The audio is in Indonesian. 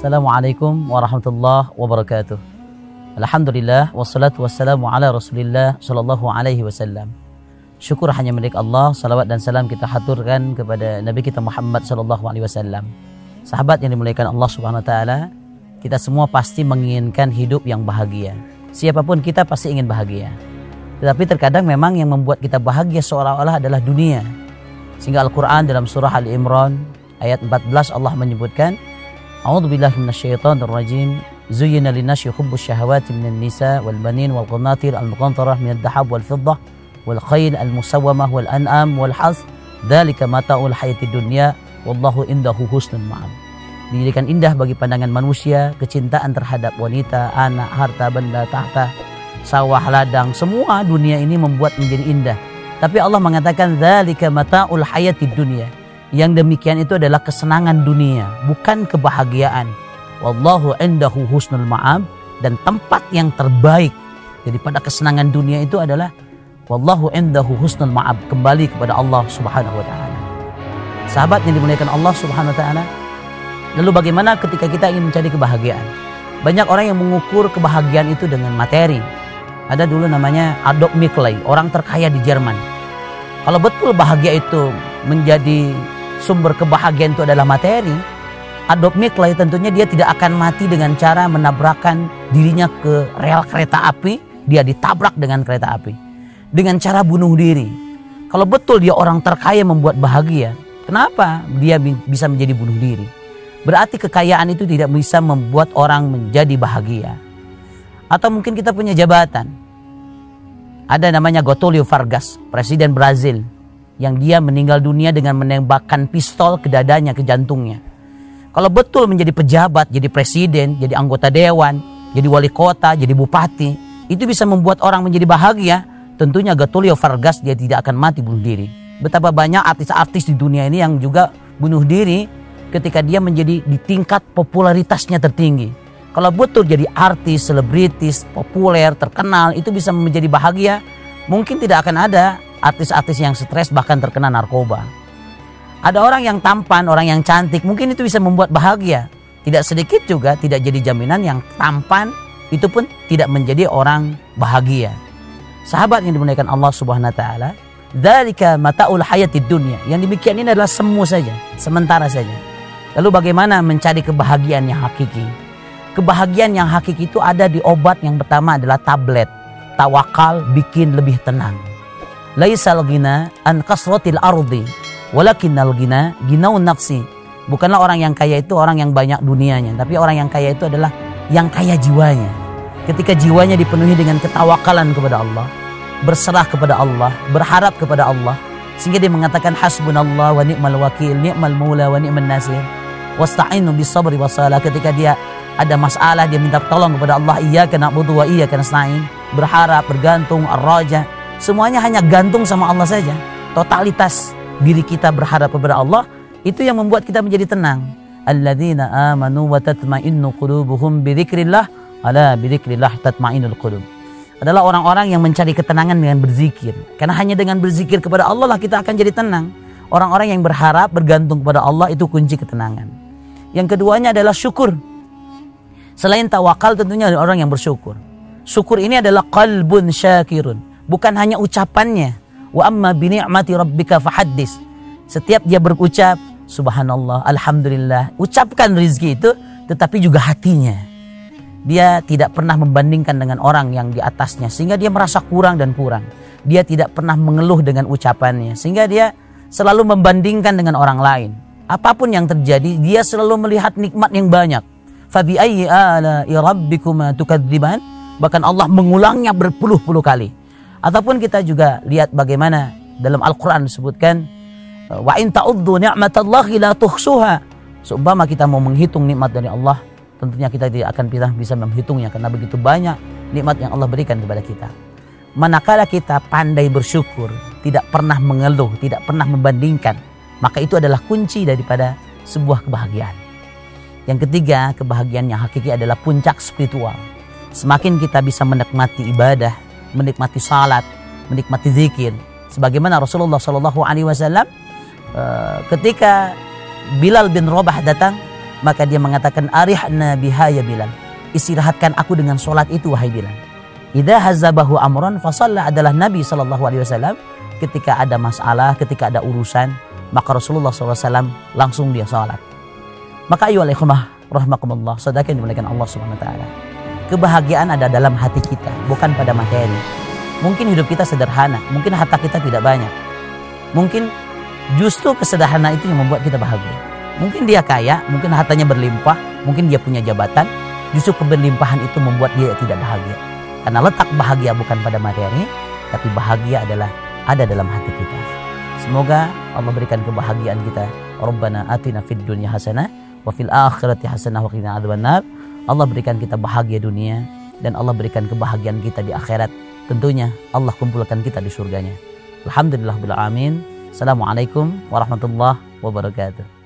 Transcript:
Assalamualaikum warahmatullahi wabarakatuh. Alhamdulillah wassalatu wassalamu ala Rasulillah sallallahu alaihi wasallam. Syukur hanya milik Allah, salawat dan salam kita haturkan kepada Nabi kita Muhammad sallallahu alaihi wasallam. Sahabat yang dimuliakan Allah Subhanahu wa taala, kita semua pasti menginginkan hidup yang bahagia. Siapapun kita pasti ingin bahagia. Tetapi terkadang memang yang membuat kita bahagia seolah-olah adalah dunia. Sehingga Al-Qur'an dalam surah Al-Imran ayat 14 Allah menyebutkan, A'udzubillahi minasyaitonirrajim. Zuyyina linnasi hubbus syahawati minan nisa wal banin wal qanatir al muqantarah minad dhahab wal fiddah wal khayl al musawwamah wal an'am wal harth dzalika mata'ul hayatid dunya wallahu indahu husnul ma'ab. Dijadikan indah bagi pandangan manusia kecintaan terhadap wanita, anak, harta benda, tahta, sawah, ladang, semua dunia ini membuat menjadi indah. Tapi Allah mengatakan dzalika mata'ul hayatid dunya. Yang demikian itu adalah kesenangan dunia, bukan kebahagiaan. Wallahu indahu husnul ma'ab, dan tempat yang terbaik daripada kesenangan dunia itu adalah wallahu indahu husnul ma'ab, kembali kepada Allah Subhanahu wa taala. Sahabat yang dimuliakan Allah Subhanahu wa taala, lalu bagaimana ketika kita ingin mencari kebahagiaan? Banyak orang yang mengukur kebahagiaan itu dengan materi. Ada dulu namanya Adolf Mickley, orang terkaya di Jerman. Kalau betul bahagia itu menjadi sumber kebahagiaan itu adalah materi, Adolf Mickley tentunya dia tidak akan mati dengan cara menabrakkan dirinya ke rel kereta api, dia ditabrak dengan kereta api, dengan cara bunuh diri. Kalau betul dia orang terkaya membuat bahagia, kenapa dia bisa menjadi bunuh diri? Berarti kekayaan itu tidak bisa membuat orang menjadi bahagia. Atau mungkin kita punya jabatan. Ada namanya Getúlio Vargas, presiden Brazil, yang dia meninggal dunia dengan menembakkan pistol ke dadanya, ke jantungnya. Kalau betul menjadi pejabat, jadi presiden, jadi anggota dewan, jadi wali kota, jadi bupati, itu bisa membuat orang menjadi bahagia, tentunya Getúlio Vargas dia tidak akan mati bunuh diri. Betapa banyak artis-artis di dunia ini yang juga bunuh diri ketika dia menjadi di tingkat popularitasnya tertinggi. Kalau betul jadi artis, selebritis, populer, terkenal, itu bisa menjadi bahagia, mungkin tidak akan ada artis-artis yang stres bahkan terkena narkoba. Ada orang yang tampan, orang yang cantik, mungkin itu bisa membuat bahagia. Tidak sedikit juga tidak jadi jaminan yang tampan itu pun tidak menjadi orang bahagia. Sahabat yang dimuliakan Allah Subhanahu wa taala, dzalika mata'ul hayatid dunya. Yang demikian ini adalah semu saja, sementara saja. Lalu bagaimana mencari kebahagiaan yang hakiki? Kebahagiaan yang hakiki itu ada di obat yang pertama adalah tablet. Tawakal bikin lebih tenang. Laisal ghina an kasratil ardi walakinnal ghina ginaun nafsi. Bukanlah orang yang kaya itu orang yang banyak dunianya, tapi orang yang kaya itu adalah yang kaya jiwanya. Ketika jiwanya dipenuhi dengan ketawakalan kepada Allah, berserah kepada Allah, berharap kepada Allah, sehingga dia mengatakan hasbunallah wa ni'mal wakil, ni'mal maula wa ni'man nasir, wasta'inu bis sabri wassalah. Ketika dia ada masalah, dia minta tolong kepada Allah, iyyaka na'budu wa iyyaka nasta'in, berharap, bergantung, ar-raja, semuanya hanya gantung sama Allah saja. Totalitas diri kita berharap kepada Allah, itu yang membuat kita menjadi tenang. Alladzina amanu wa tatma'innu qulubuhum bidzikrillah, ala bidzikrillah tatma'innul qulub. Adalah orang-orang yang mencari ketenangan dengan berzikir. Karena hanya dengan berzikir kepada Allah lah kita akan jadi tenang. Orang-orang yang berharap, bergantung kepada Allah, itu kunci ketenangan. Yang keduanya adalah syukur. Selain tawakal tentunya ada orang yang bersyukur. Syukur ini adalah qalbun syakirun. Bukan hanya ucapannya. Wa amma bi ni'mati rabbika fahaddis. Setiap dia berucap subhanallah, alhamdulillah, ucapkan rizki itu, tetapi juga hatinya. Dia tidak pernah membandingkan dengan orang yang di atasnya, sehingga dia merasa kurang dan kurang. Dia tidak pernah mengeluh dengan ucapannya, sehingga dia selalu membandingkan dengan orang lain. Apapun yang terjadi, dia selalu melihat nikmat yang banyak. Fa bi ayyi ala'i rabbikuma tukadziban. Bahkan Allah mengulangnya berpuluh-puluh kali. Ataupun kita juga lihat bagaimana dalam Al-Quran disebutkan, wa in ta'uddu ni'matallahi la tuhsuha. Seumpama kita mau menghitung nikmat dari Allah, tentunya kita tidak akan bisa menghitungnya, karena begitu banyak nikmat yang Allah berikan kepada kita. Manakala kita pandai bersyukur, tidak pernah mengeluh, tidak pernah membandingkan, maka itu adalah kunci daripada sebuah kebahagiaan. Yang ketiga, kebahagiaan yang hakiki adalah puncak spiritual. Semakin kita bisa menikmati ibadah, menikmati salat, menikmati zikir, sebagaimana Rasulullah SAW ketika Bilal bin Rabah datang Maka dia mengatakan, arihna biha ya Bilal. Istirahatkan aku dengan sholat itu wahai Bilal. Idza hazabahu amron fasalla adalah Nabi SAW ketika ada masalah, ketika ada urusan, maka Rasulullah SAW langsung dia sholat. Maka ayo ikhwah rahmakumullah, saudara yang dimuliakan Allah Subhanahu wa taala. Kebahagiaan ada dalam hati kita, bukan pada materi. Mungkin hidup kita sederhana, mungkin harta kita tidak banyak. Mungkin justru kesederhanaan itu yang membuat kita bahagia. Mungkin dia kaya, mungkin hartanya berlimpah, mungkin dia punya jabatan, justru keberlimpahan itu membuat dia tidak bahagia. Karena letak bahagia bukan pada materi, tapi bahagia adalah ada dalam hati kita. Semoga Allah berikan kebahagiaan kita. Rabbana atina fid dunya hasanah wa fil akhirati hasanah wa qina adzabannar. Allah berikan kita bahagia dunia dan Allah berikan kebahagiaan kita di akhirat. Tentunya Allah kumpulkan kita di surganya. Alhamdulillahirabbil alamin. Assalamualaikum warahmatullahi wabarakatuh.